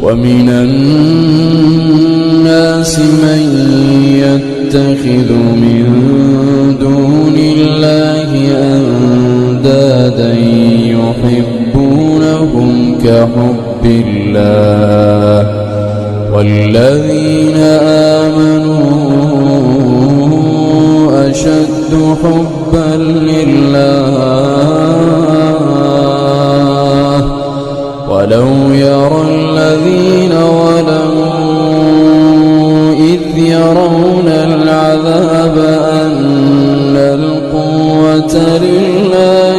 ومن الناس من يتخذ من دون الله أندادا يحبونهم كحب الله والذين آمنوا أشد حبا لله ولو يرى الذين ظلموا إذ يرون العذاب أن القوة لله